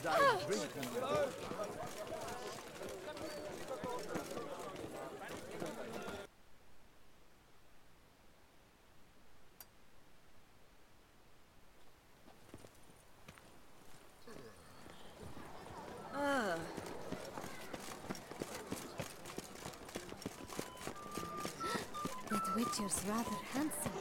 That Witcher's rather handsome.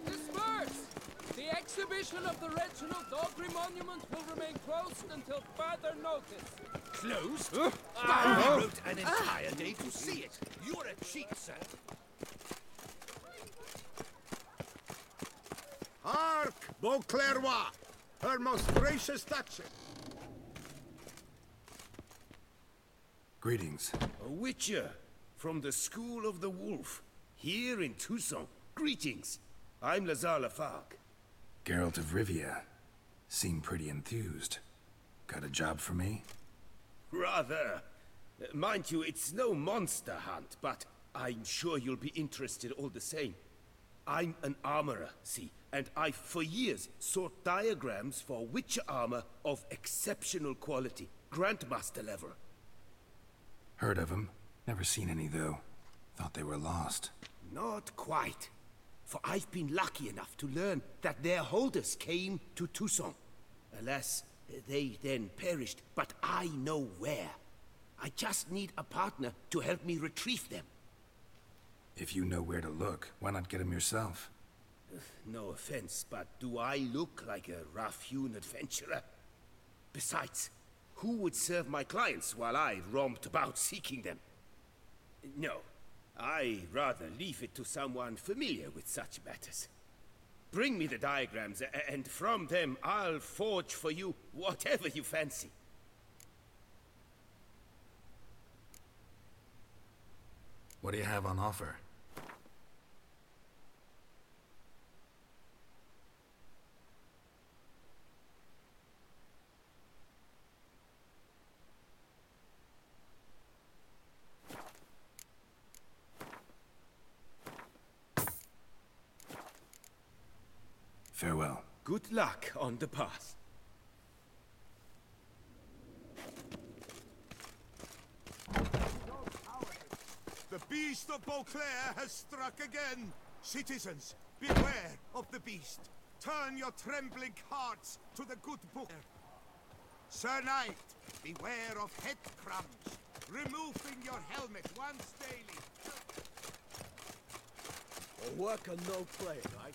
Disperse! The exhibition of the regional doggery monument will remain closed until further notice. Closed? I wrote an entire day to see it. You're a cheat, sir. Hark, Beauclerc, her most gracious Duchess. Greetings. A witcher from the School of the Wolf, here in Tucson. Greetings. I'm Lazar Lafargue. Geralt of Rivia. Seem pretty enthused. Got a job for me? Rather. Mind you, it's no monster hunt, but I'm sure you'll be interested all the same. I'm an armorer, see, and I've for years sought diagrams for witcher armor of exceptional quality, Grandmaster level. Heard of them. Never seen any, though. Thought they were lost. Not quite. For I've been lucky enough to learn that their holders came to Tucson. Alas, they then perished, but I know where. I just need a partner to help me retrieve them. If you know where to look, why not get them yourself? No offense, but do I look like a rough-hewn adventurer? Besides, who would serve my clients while I romped about seeking them? No, I'd rather leave it to someone familiar with such matters. Bring me the diagrams, and from them I'll forge for you whatever you fancy. What do you have on offer? Farewell. Good luck on the path. The beast of Beauclerc has struck again. Citizens, beware of the beast. Turn your trembling hearts to the good book. Sir Knight, beware of head crumbs. Removing your helmet once daily. A work and no play, right?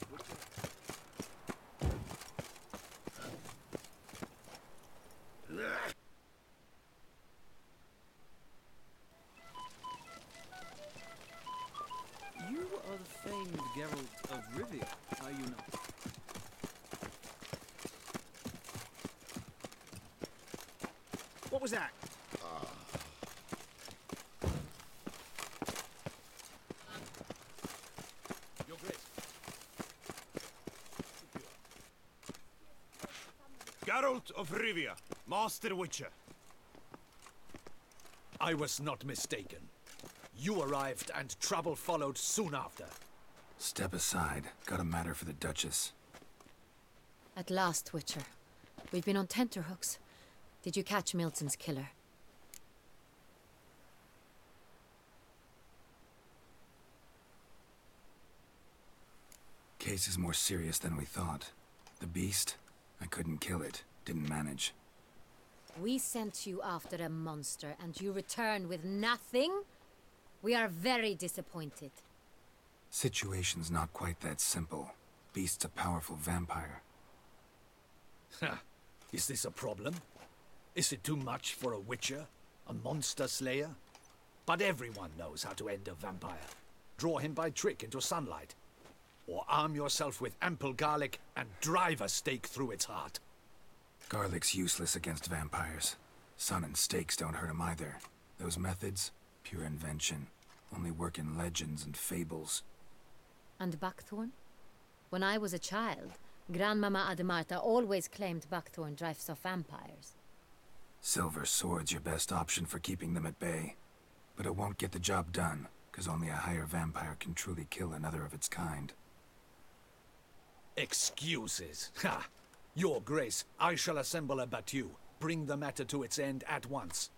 You are the famed Geralt of Rivia, are you not? What was that? Your Grace. Geralt of Rivia, Master Witcher. I was not mistaken. You arrived and trouble followed soon after. Step aside. Got a matter for the Duchess. At last, Witcher. We've been on tenterhooks. Did you catch Milton's killer? Case is more serious than we thought. The beast? I couldn't kill it. Didn't manage. We sent you after a monster, and you return with nothing? We are very disappointed. Situation's not quite that simple. Beast's a powerful vampire. Is this a problem? Is it too much for a witcher? A monster slayer? But everyone knows how to end a vampire. Draw him by trick into sunlight. Or arm yourself with ample garlic and drive a stake through its heart. Garlic's useless against vampires. Sun and stakes don't hurt him either. Those methods, pure invention. Only work in legends and fables. And buckthorn? When I was a child, Grandmama Ademarta always claimed buckthorn drives off vampires. Silver sword's your best option for keeping them at bay. But it won't get the job done, because only a higher vampire can truly kill another of its kind. Excuses. Ha! Your Grace, I shall assemble a battue. Bring the matter to its end at once.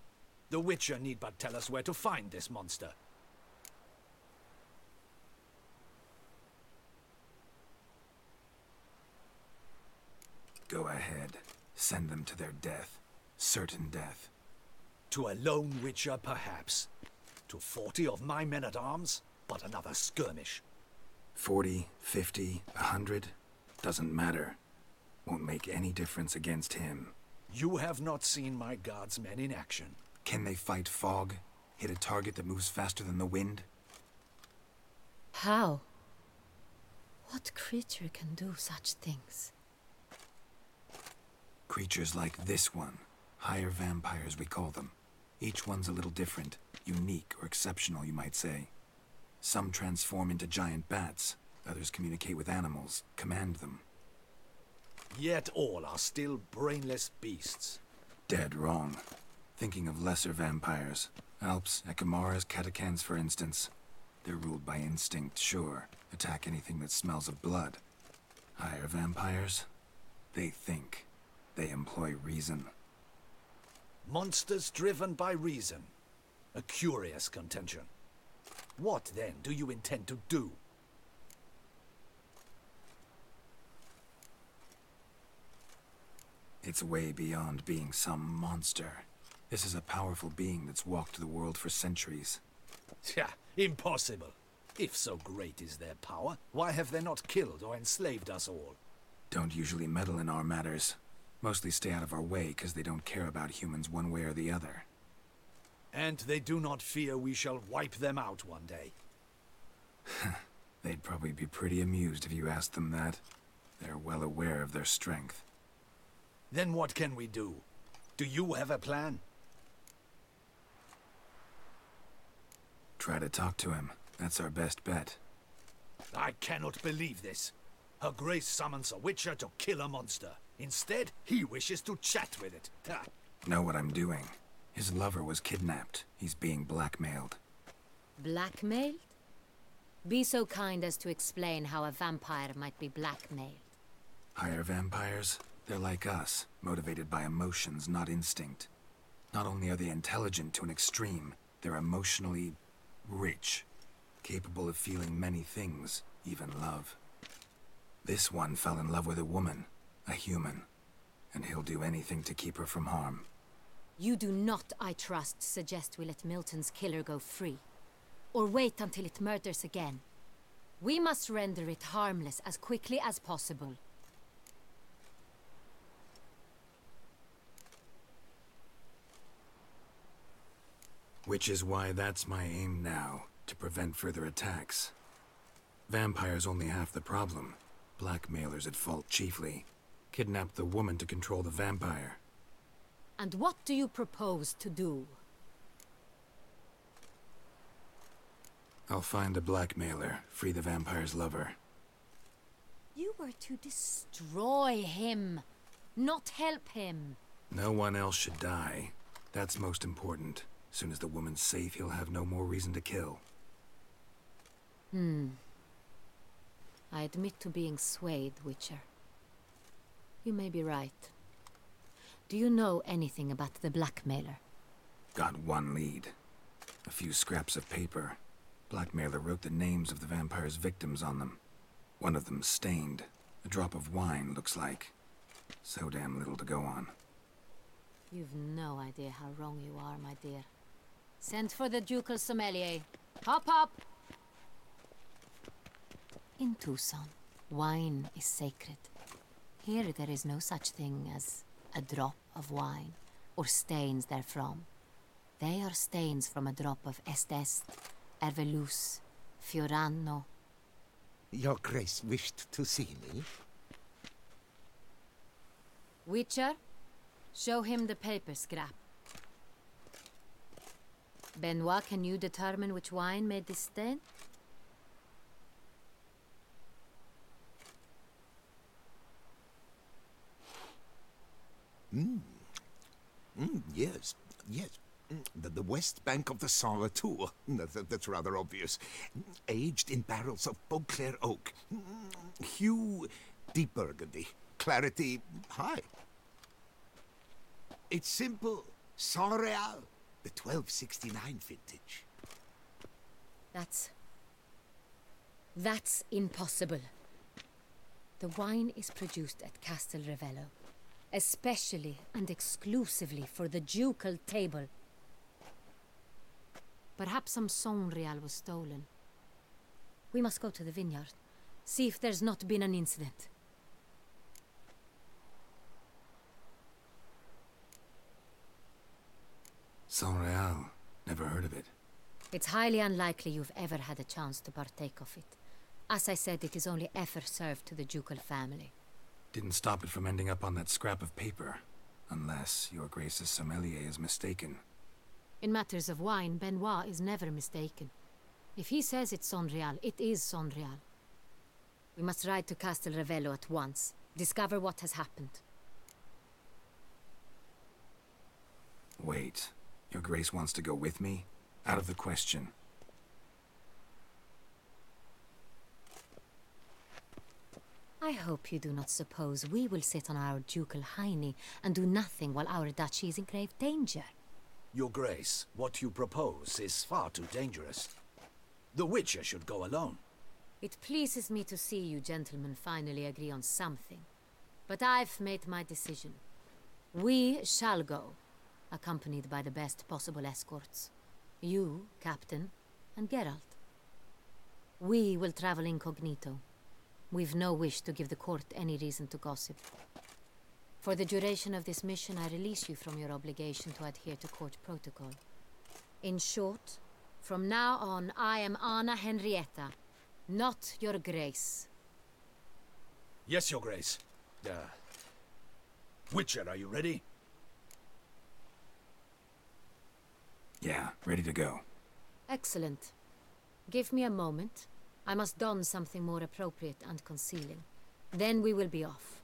The Witcher need but tell us where to find this monster. Go ahead. Send them to their death. Certain death. To a lone Witcher, perhaps. To 40 of my men-at-arms, but another skirmish. 40, 50, 100? Doesn't matter. Won't make any difference against him. You have not seen my guards' men in action. Can they fight fog? Hit a target that moves faster than the wind? How? What creature can do such things? Creatures like this one. Higher vampires, we call them. Each one's a little different. Unique or exceptional, you might say. Some transform into giant bats. Others communicate with animals, command them. Yet all are still brainless beasts. Dead wrong. Thinking of lesser vampires. Alps, Ekamaras, Catacans, for instance. They're ruled by instinct, sure. Attack anything that smells of blood. Higher vampires? They think. They employ reason. Monsters driven by reason. A curious contention. What, then, do you intend to do? It's way beyond being some monster. This is a powerful being that's walked the world for centuries. Yeah, impossible. If so great is their power, why have they not killed or enslaved us all? Don't usually meddle in our matters. Mostly stay out of our way because they don't care about humans one way or the other. And they do not fear we shall wipe them out one day. They'd probably be pretty amused if you asked them that. They're well aware of their strength. Then what can we do? Do you have a plan? Try to talk to him. That's our best bet. I cannot believe this. Her Grace summons a Witcher to kill a monster. Instead, he wishes to chat with it. Ha! Know what I'm doing. His lover was kidnapped. He's being blackmailed. Blackmailed? Be so kind as to explain how a vampire might be blackmailed. Higher vampires? They're like us, motivated by emotions, not instinct. Not only are they intelligent to an extreme, they're emotionally rich, capable of feeling many things, even love. This one fell in love with a woman, a human, and he'll do anything to keep her from harm. You do not, I trust, suggest we let Milton's killer go free. Or wait until it murders again. We must render it harmless as quickly as possible. Which is why that's my aim now, to prevent further attacks. Vampires only half the problem. Blackmailers at fault chiefly. Kidnapped the woman to control the vampire. And what do you propose to do? I'll find the blackmailer, free the vampire's lover. You were to destroy him, not help him. No one else should die. That's most important. Soon as the woman's safe, he'll have no more reason to kill. I admit to being swayed, Witcher. You may be right. Do you know anything about the blackmailer? Got one lead. A few scraps of paper. Blackmailer wrote the names of the vampire's victims on them. One of them stained. A drop of wine, looks like. So damn little to go on. You've no idea how wrong you are, my dear. Send for the ducal sommelier. Hop, hop! In Tucson, wine is sacred. Here there is no such thing as a drop of wine, or stains therefrom. They are stains from a drop of Est, Ervelus, Fiorano. Your Grace wished to see me? Witcher, show him the paper scrap. Benoit, can you determine which wine made this stain? Yes, yes. The west bank of the Saar too. That's rather obvious. Aged in barrels of Beauclair oak. Hue deep burgundy. clarity high. It's simple. Sans Real, the 1269 vintage. That's impossible. The wine is produced at Castel Ravello, especially and exclusively for the ducal table. Perhaps some Sans Real was stolen. We must go to the vineyard, see if there's not been an incident. San Real. Never heard of it. It's highly unlikely you've ever had a chance to partake of it. As I said, it is only ever served to the ducal family. Didn't stop it from ending up on that scrap of paper. Unless your Grace's sommelier is mistaken. In matters of wine, Benoit is never mistaken. If he says it's San Real, it is San Real. We must ride to Castel Ravello at once. Discover what has happened. Wait. Your Grace wants to go with me? Out of the question. I hope you do not suppose we will sit on our ducal hiney and do nothing while our duchy is in grave danger. Your Grace, what you propose is far too dangerous. The Witcher should go alone. It pleases me to see you gentlemen finally agree on something. But I've made my decision. We shall go, accompanied by the best possible escorts. You, Captain, and Geralt. We will travel incognito. We've no wish to give the court any reason to gossip. For the duration of this mission, I release you from your obligation to adhere to court protocol. In short, from now on, I am Anna Henrietta, not your Grace. Yes, Your Grace. Witcher, are you ready? Yeah, ready to go. Excellent. Give me a moment. I must don something more appropriate and concealing. Then we will be off.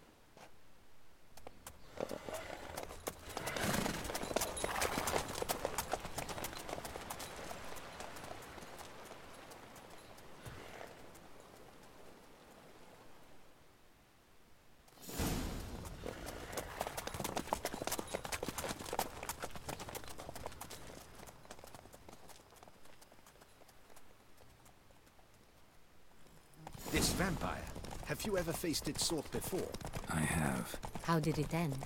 This vampire, have you ever faced its sort before? I have. How did it end?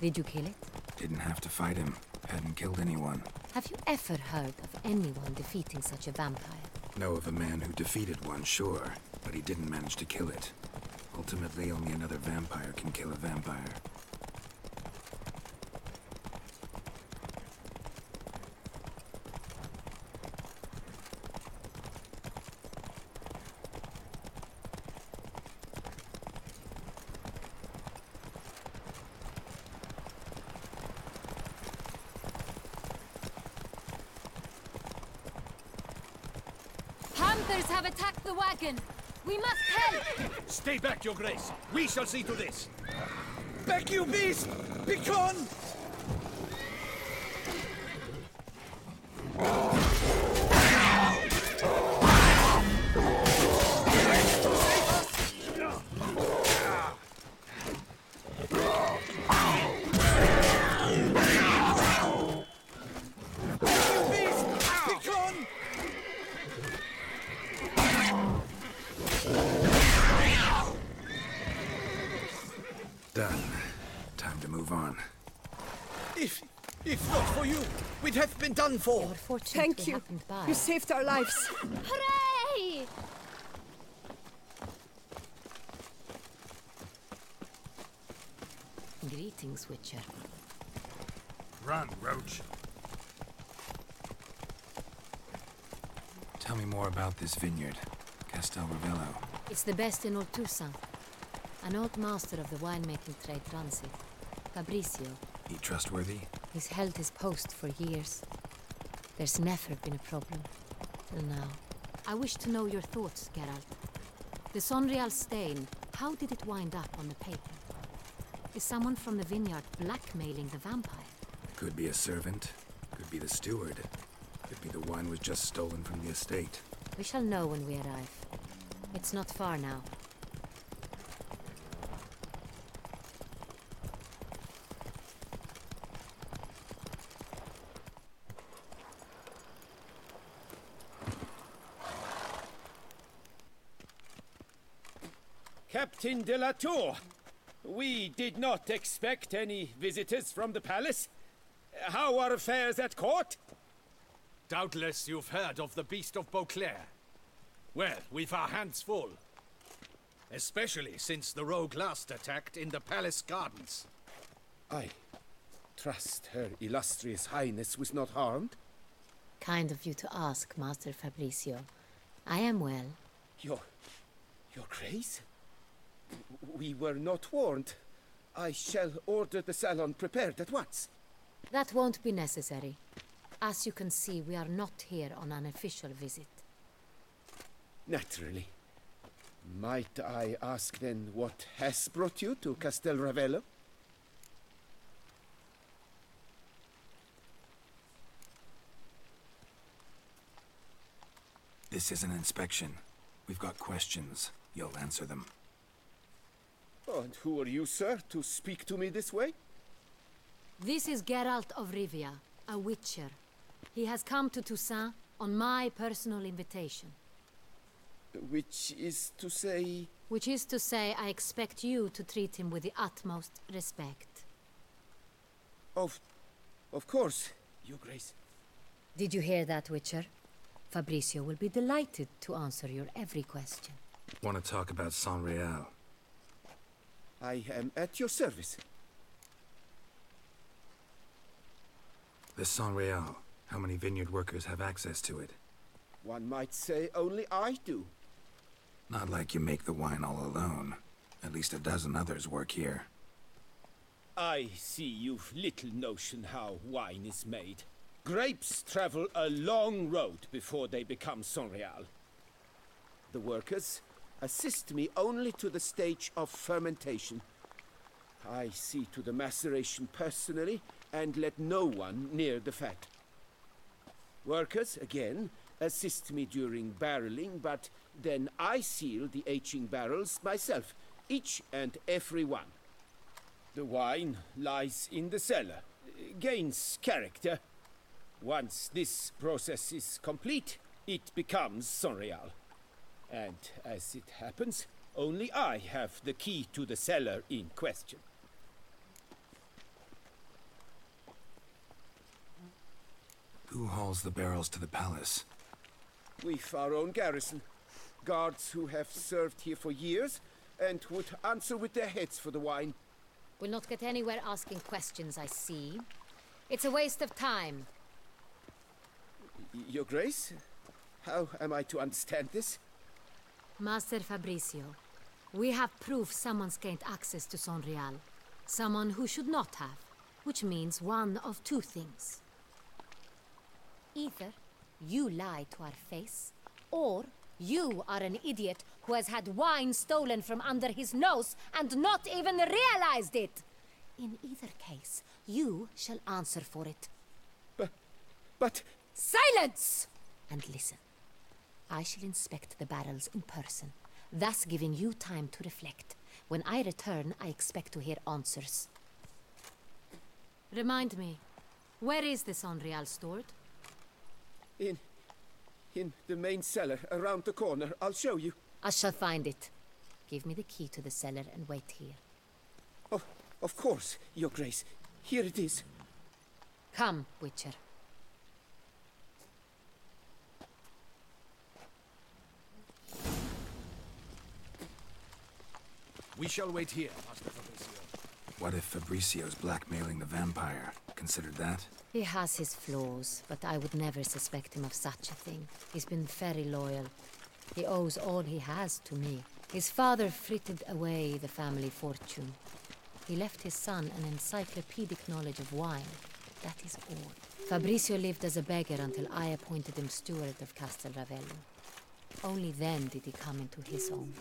Did you kill it? Didn't have to fight him. Hadn't killed anyone. Have you ever heard of anyone defeating such a vampire? Know of a man who defeated one, sure, but he didn't manage to kill it. Ultimately, only another vampire can kill a vampire. Hunters have attacked the wagon! We must help! Stay back, Your Grace. We shall see to this. Back, you beast! Begone! Done. Time to move on. If not for you, we'd have been done for. Your fortune Thank you. happened by. You saved our lives. Hooray! Greetings, Witcher. Run, Roach. Tell me more about this vineyard, Castel Ravello. It's the best in all Toussaint. An old master of the winemaking trade runs it. Fabricio. He trustworthy? He's held his post for years. There's never been a problem. Till now. I wish to know your thoughts, Geralt. The Sonreal stain, how did it wind up on the paper? Is someone from the vineyard blackmailing the vampire? Could be a servant. Could be the steward. Could be the wine was just stolen from the estate. We shall know when we arrive. It's not far now. Captain de la Tour, we did not expect any visitors from the palace. How are affairs at court? Doubtless you've heard of the Beast of Beauclair. Well, we've our hands full. Especially since the rogue last attacked in the palace gardens. I trust Her Illustrious Highness was not harmed. Kind of you to ask, Master Fabricio. I am well. Your Grace? We were not warned. I shall order the salon prepared at once. That won't be necessary. As you can see, we are not here on an official visit. Naturally. Might I ask then what has brought you to Castel Ravello? This is an inspection. We've got questions. You'll answer them. Oh, and who are you, sir, to speak to me this way? This is Geralt of Rivia, a witcher. He has come to Toussaint on my personal invitation. Which is to say... Which is to say, I expect you to treat him with the utmost respect. Of course, Your Grace. Did you hear that, Witcher? Fabricio will be delighted to answer your every question. Want to talk about San Real? I am at your service. The San Real. How many vineyard workers have access to it? One might say only I do. Not like you make the wine all alone. At least a dozen others work here. I see you've little notion how wine is made. Grapes travel a long road before they become Sonreal. The workers assist me only to the stage of fermentation. I see to the maceration personally and let no one near the fat. Workers, again, assist me during barreling, but then I seal the aging barrels myself, each and every one. The wine lies in the cellar, gains character. Once this process is complete, it becomes Sonreal. And as it happens, only I have the key to the cellar in question. Who hauls the barrels to the palace? We've our own garrison. Guards who have served here for years and would answer with their heads for the wine. We'll not get anywhere asking questions, I see. It's a waste of time. Your Grace? How am I to understand this? Master Fabricio, we have proof someone's gained access to Sonreal. Someone who should not have, which means one of two things. Either you lie to our face, or you are an idiot who has had wine stolen from under his nose and not even realized it. In either case, you shall answer for it. But... Silence! And listen. I shall inspect the barrels in person, thus giving you time to reflect. When I return, I expect to hear answers. Remind me, where is the Sonreal stored? In the main cellar, around the corner. I'll show you. I shall find it. Give me the key to the cellar and wait here. Oh, of course, Your Grace. Here it is. Come, Witcher. We shall wait here, Master Fabricio. What if Fabricio's blackmailing the vampire? Considered that? He has his flaws, but I would never suspect him of such a thing. He's been very loyal. He owes all he has to me. His father frittered away the family fortune. He left his son an encyclopedic knowledge of wine. That is all. Fabricio lived as a beggar until I appointed him steward of Castel Ravello. Only then did he come into his own.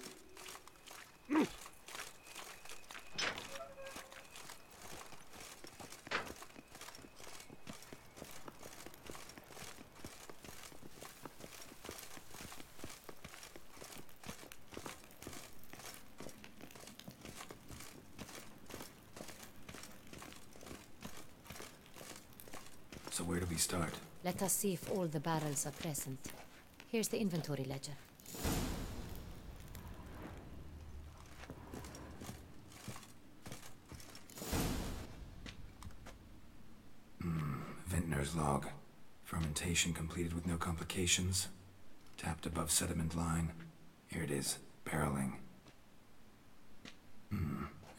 So where do we start? Let us see if all the barrels are present. Here's the inventory ledger. Owner's log. Fermentation completed with no complications. Tapped above sediment line. Here it is. Barreling.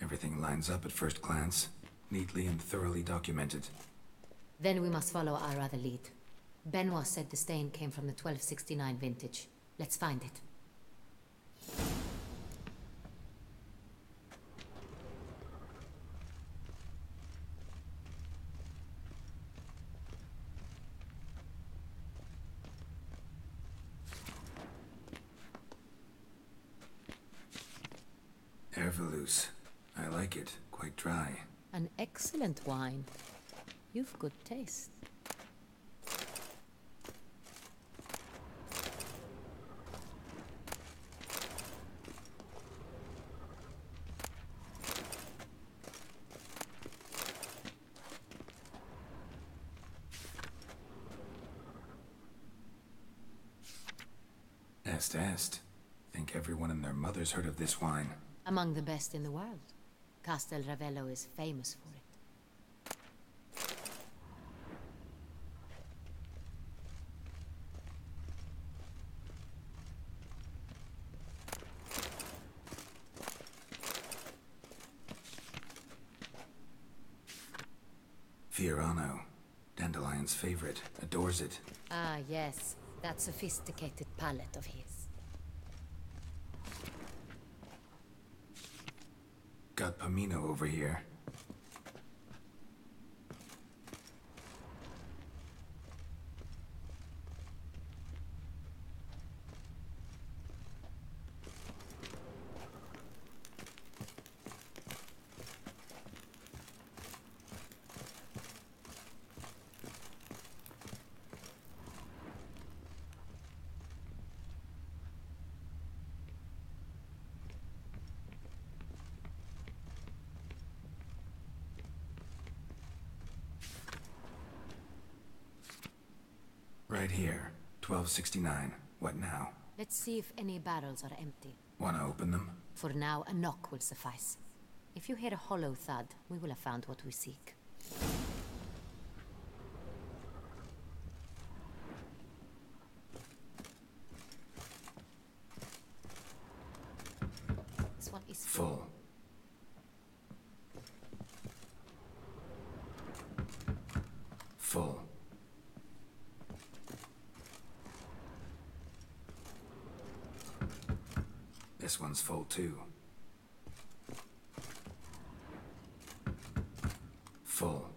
Everything lines up at first glance. Neatly and thoroughly documented. Then we must follow our other lead. Benoit said the stain came from the 1269 vintage. Let's find it. Ervelous. I like it. Quite dry. An excellent wine. You've good taste. Est. Think everyone and their mother's heard of this wine. Among the best in the world. Castel Ravello is famous for it. Fiorano. Dandelion's favorite. Adores it. Ah, yes. That sophisticated palate of his. Got Pomino over here. Right here. 1269. What now? Let's see if any barrels are empty. Wanna open them? For now, a knock will suffice. If you hear a hollow thud, we will have found what we seek. This one is Full. Full. This one's full too. Full.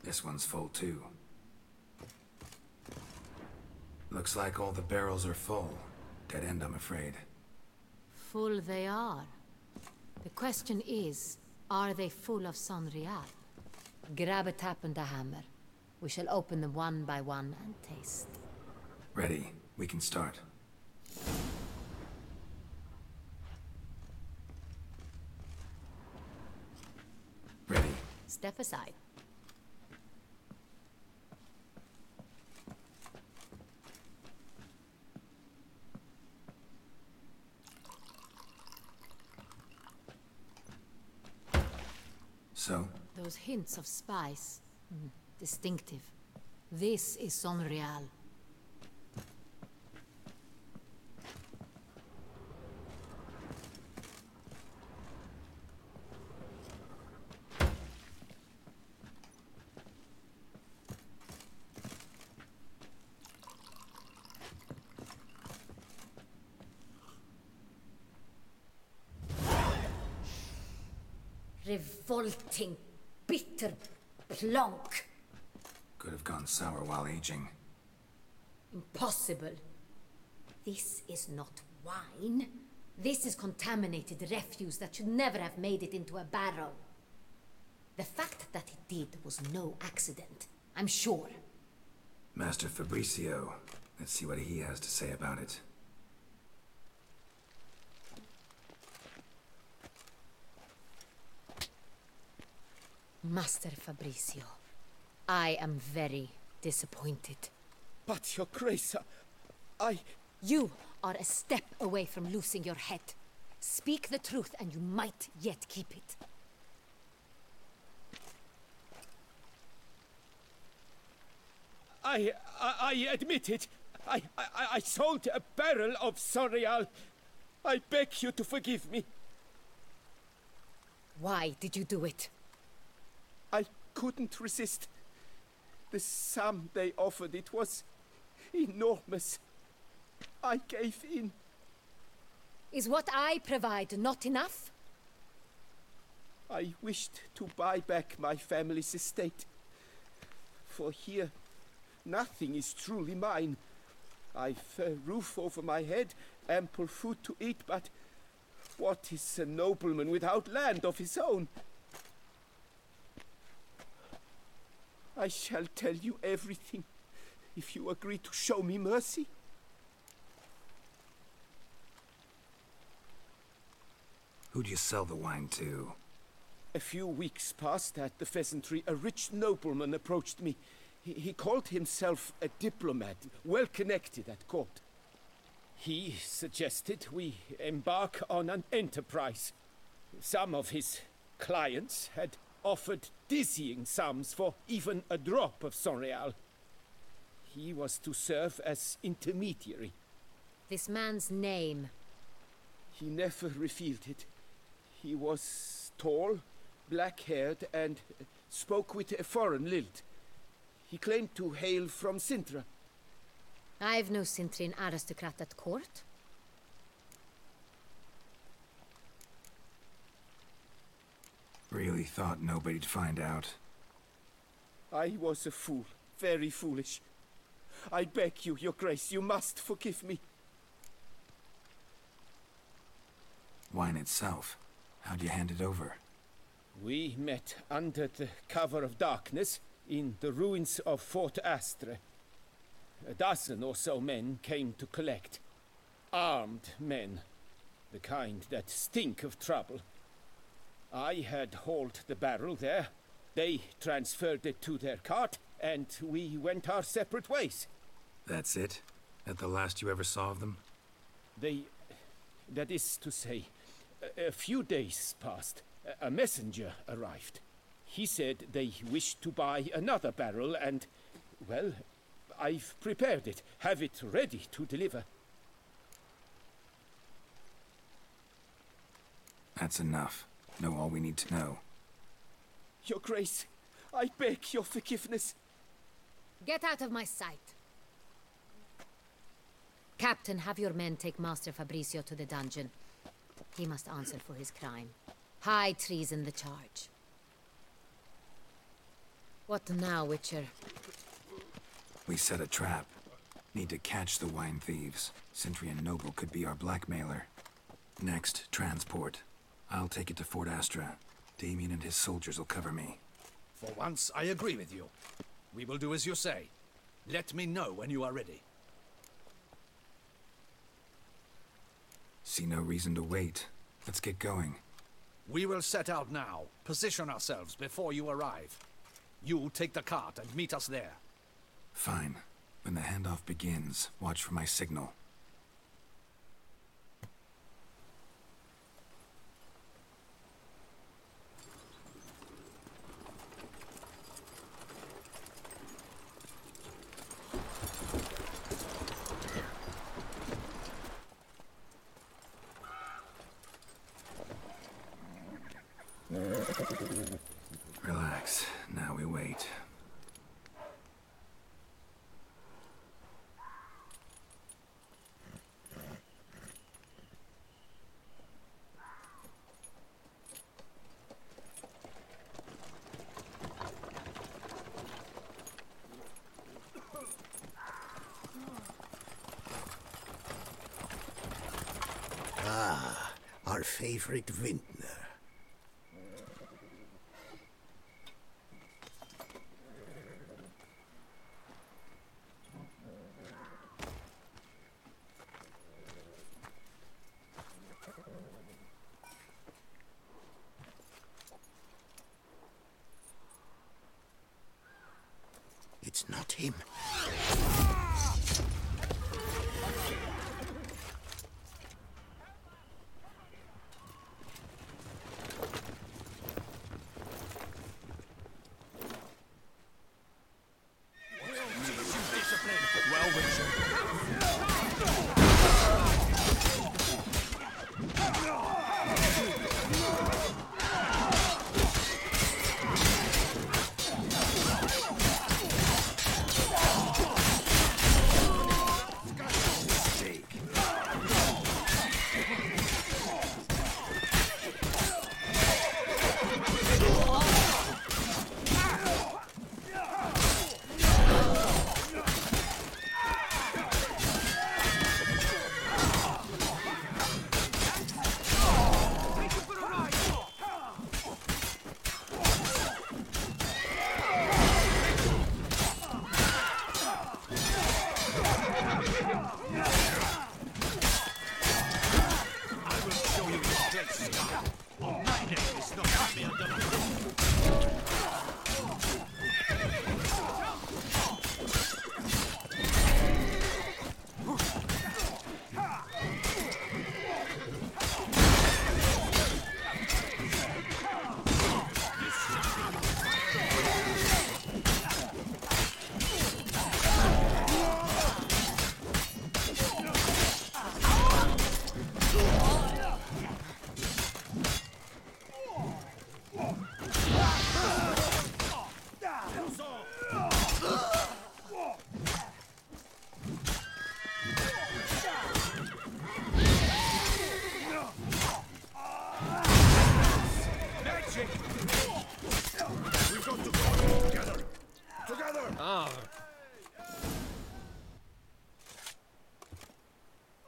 This one's full too. Looks like all the barrels are full. Dead end, I'm afraid. full they are. The question is, are they full of San Real? Grab a tap and a hammer. We shall open them one by one and taste. Ready. We can start. Ready. Step aside. So? Those hints of spice. Distinctive. This is San Real. Revolting, bitter plonk. Could have gone sour while aging. Impossible. This is not wine. This is contaminated refuse that should never have made it into a barrel. The fact that it did was no accident, I'm sure. Master Fabricio. Let's see what he has to say about it. Master Fabricio, I am very disappointed. But, Your Grace, You are a step away from losing your head. Speak the truth and you might yet keep it. I admit it. I sold a barrel of Sorial. I beg you to forgive me. Why did you do it? I couldn't resist. The sum they offered, it was enormous. I gave in. Is what I provide not enough? I wished to buy back my family's estate. For here, nothing is truly mine. I've a roof over my head, ample food to eat, but what is a nobleman without land of his own? I shall tell you everything, if you agree to show me mercy. Who'd you sell the wine to? A few weeks past at the pheasantry, a rich nobleman approached me. He called himself a diplomat, well connected at court. He suggested we embark on an enterprise. Some of his clients had offered dizzying sums for even a drop of Sonreal. He was to serve as intermediary. This man's name. He never revealed it. He was tall, black-haired, and spoke with a foreign lilt. He claimed to hail from Sintra. I've no Cintrin aristocrat at court. Really thought nobody'd find out. I was a fool, very foolish. I beg you, your grace, you must forgive me. Wine itself, how'd you hand it over? We met under the cover of darkness in the ruins of Fort Astre. A dozen or so men came to collect. Armed men, the kind that stink of trouble. I had hauled the barrel there. They transferred it to their cart, and we went our separate ways. That's it? That the last you ever saw of them? That is to say, a few days passed. A messenger arrived. He said they wished to buy another barrel and, well, I've prepared it. Have it ready to deliver. That's enough. Know all we need to know. Your Grace, I beg your forgiveness. Get out of my sight. Captain, have your men take Master Fabricio to the dungeon. He must answer for his crime. High treason the charge. What now, Witcher? We set a trap. Need to catch the wine thieves. Centrian Noble could be our blackmailer. Next, transport. I'll take it to Fort Astra. Damien and his soldiers will cover me. For once, I agree with you. We will do as you say. Let me know when you are ready. See no reason to wait. Let's get going. We will set out now. Position ourselves before you arrive. You take the cart and meet us there. Fine. When the handoff begins, watch for my signal. Relax. Now we wait. Ah, our favorite vintner. It's not him.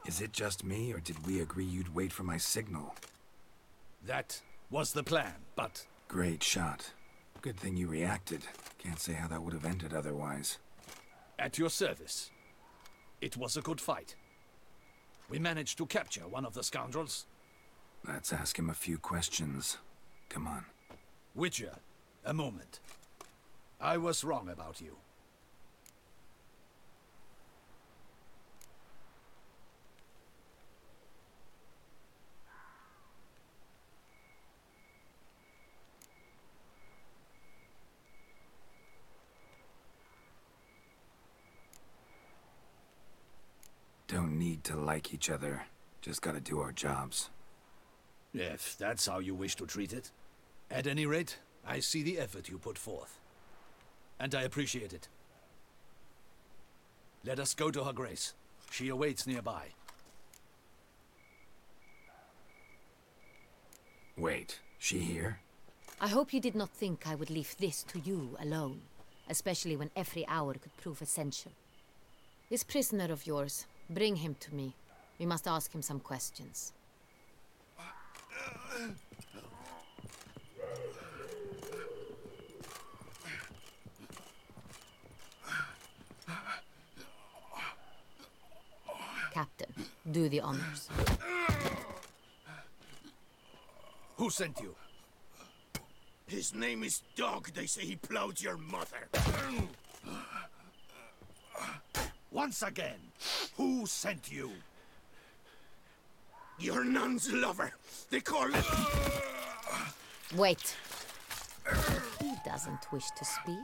Is it just me, or did we agree you'd wait for my signal? That was the plan, but... Great shot. Good thing you reacted. Can't say how that would have ended otherwise. At your service. It was a good fight. We managed to capture one of the scoundrels. Let's ask him a few questions. Come on. Witcher, a moment. I was wrong about you. Don't need to like each other. Just gotta do our jobs. If that's how you wish to treat it. At any rate, I see the effort you put forth. And I appreciate it. Let us go to her grace. She awaits nearby. Wait, she here? I hope you did not think I would leave this to you alone, especially when every hour could prove essential. This prisoner of yours, bring him to me. We must ask him some questions. Captain, do the honors. Who sent you? His name is Dog. They say he plowed your mother. Once again, who sent you? Your nun's lover. They call it... Wait. If he doesn't wish to speak,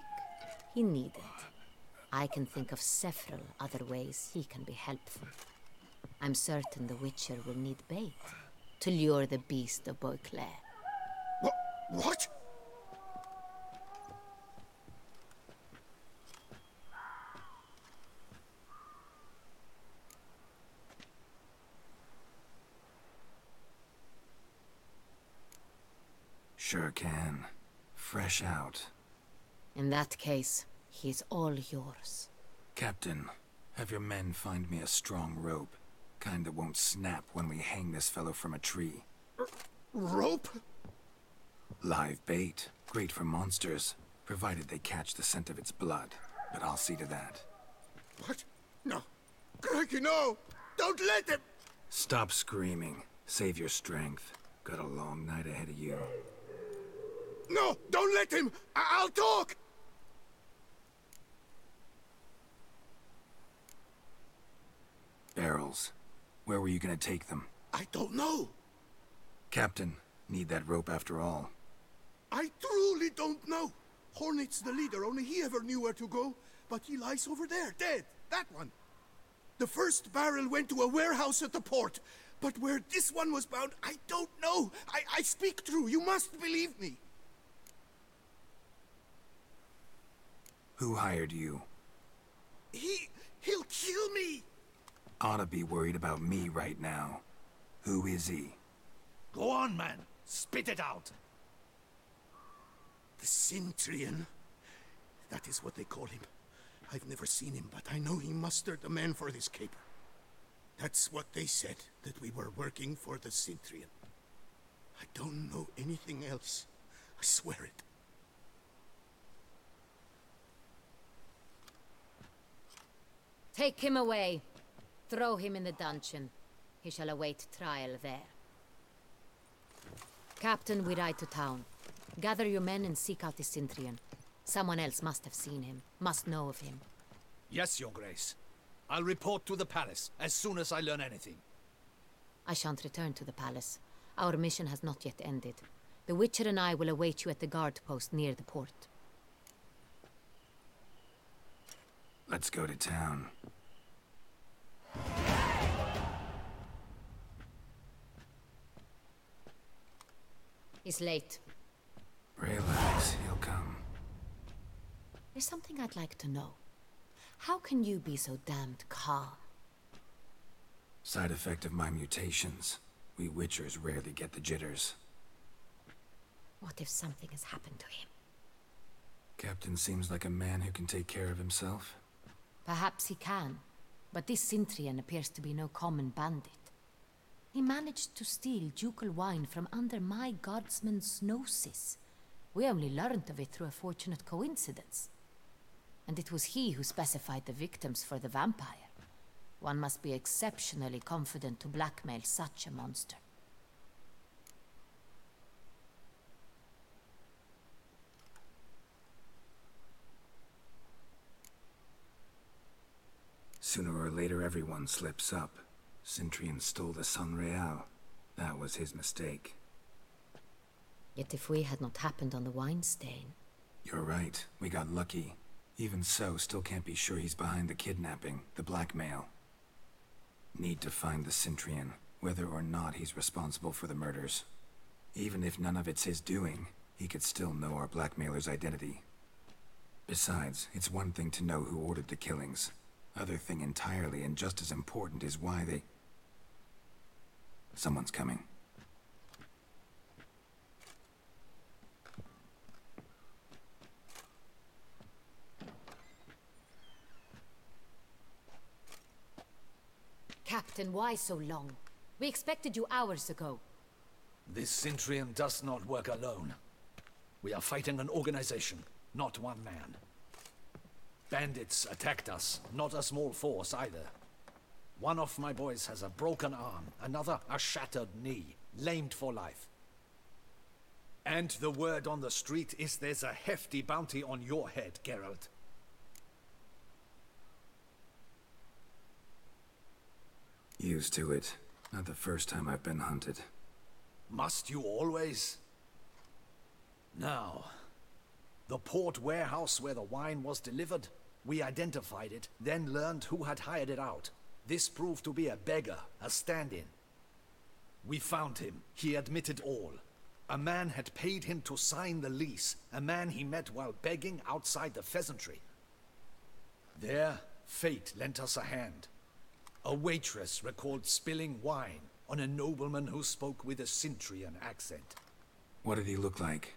he needn't. I can think of several other ways he can be helpful. I'm certain the Witcher will need bait to lure the beast of Beauclair. What? Sure can. Fresh out. In that case, he's all yours. Captain, have your men find me a strong rope. Kind that won't snap when we hang this fellow from a tree. Rope? Live bait. Great for monsters, provided they catch the scent of its blood. But I'll see to that. What? No. Crikey, no! Don't let him! Stop screaming. Save your strength. Got a long night ahead of you. No! Don't let him! I'll talk! Barrels. Where were you gonna take them? I don't know. Captain, need that rope after all. I truly don't know. Hornet's the leader, only he ever knew where to go. But he lies over there, dead. That one. The first barrel went to a warehouse at the port. But where this one was bound, I don't know. I speak true. You must believe me. Who hired you? He'll kill me. Ought to be worried about me right now. Who is he? Go on, man. Spit it out. The Cintrian. That is what they call him. I've never seen him, but I know he mustered the men for this caper. That's what they said, that we were working for the Cintrian. I don't know anything else. I swear it. Take him away. Throw him in the dungeon. He shall await trial there. Captain, we ride to town. Gather your men and seek out the Cintrian. Someone else must have seen him, must know of him. Yes, Your Grace. I'll report to the palace as soon as I learn anything. I shan't return to the palace. Our mission has not yet ended. The Witcher and I will await you at the guard post near the port. Let's go to town. He's late. Relax, he'll come. There's something I'd like to know. How can you be so damned calm? Side effect of my mutations. We Witchers rarely get the jitters. What if something has happened to him? Captain seems like a man who can take care of himself. Perhaps he can. But this Sintrian appears to be no common bandit. He managed to steal ducal wine from under my guardsman's noses. We only learned of it through a fortunate coincidence. And it was he who specified the victims for the vampire. One must be exceptionally confident to blackmail such a monster. Sooner or later, everyone slips up. Sintrian stole the Sun Real. That was his mistake. Yet if we had not happened on the wine stain... You're right. We got lucky. Even so, still can't be sure he's behind the kidnapping, the blackmail. Need to find the Sintrian, whether or not he's responsible for the murders. Even if none of it's his doing, he could still know our blackmailer's identity. Besides, it's one thing to know who ordered the killings. Other thing entirely, and just as important, is why they... Someone's coming. Captain, why so long? We expected you hours ago. This Sintrian does not work alone. We are fighting an organization, not one man. Bandits attacked us, not a small force either. One of my boys has a broken arm, another a shattered knee, lamed for life. And the word on the street is there's a hefty bounty on your head, Geralt. Used to it. Not the first time I've been hunted. Must you always? Now, the port warehouse where the wine was delivered, we identified it, then learned who had hired it out. This proved to be a beggar, a stand-in. We found him. He admitted all. A man had paid him to sign the lease, a man he met while begging outside the pheasantry. There, fate lent us a hand. A waitress recalled spilling wine on a nobleman who spoke with a Sintrian accent. What did he look like?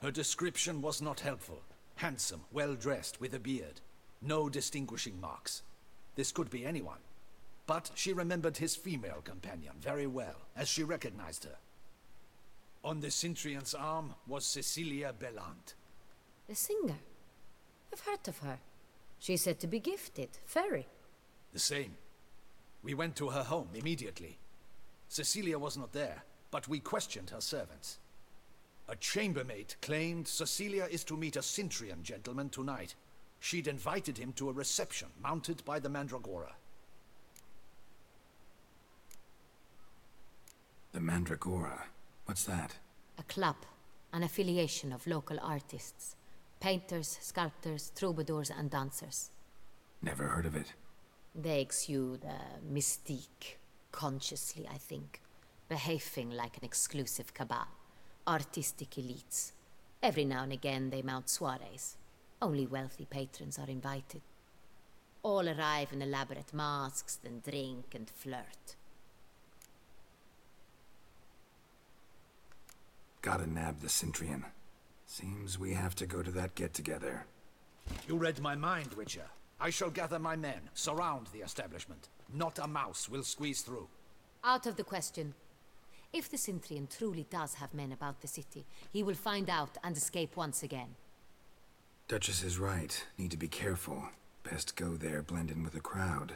Her description was not helpful. Handsome, well-dressed, with a beard. No distinguishing marks. This could be anyone. But she remembered his female companion very well, as she recognized her. On the Sintrian's arm was Cecilia Bellant. The singer? I've heard of her. She's said to be gifted, fairy. The same. We went to her home immediately. Cecilia was not there, but we questioned her servants. A chambermaid claimed Cecilia is to meet a Sintrian gentleman tonight. She'd invited him to a reception mounted by the Mandragora. The Mandragora? What's that? A club, an affiliation of local artists. Painters, sculptors, troubadours and dancers. Never heard of it. They exude mystique, consciously, I think. Behaving like an exclusive cabal. Artistic elites. Every now and again they mount soirees. Only wealthy patrons are invited. All arrive in elaborate masks, then drink and flirt. Gotta nab the Sintrian. Seems we have to go to that get-together. You read my mind, Witcher. I shall gather my men, surround the establishment. Not a mouse will squeeze through. Out of the question. If the Sintrian truly does have men about the city, he will find out and escape once again. Duchess is right. Need to be careful. Best go there, blend in with the crowd.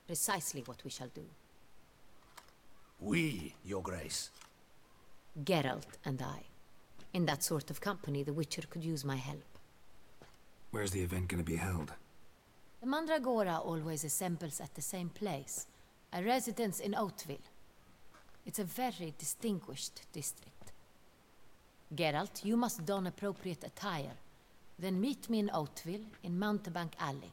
Precisely what we shall do. We, Your Grace. Geralt and I. In that sort of company, the Witcher could use my help. Where's the event gonna be held? The Mandragora always assembles at the same place, a residence in Oatville. It's a very distinguished district. Geralt, you must don appropriate attire. Then meet me in Oatville, in Mountebank Alley.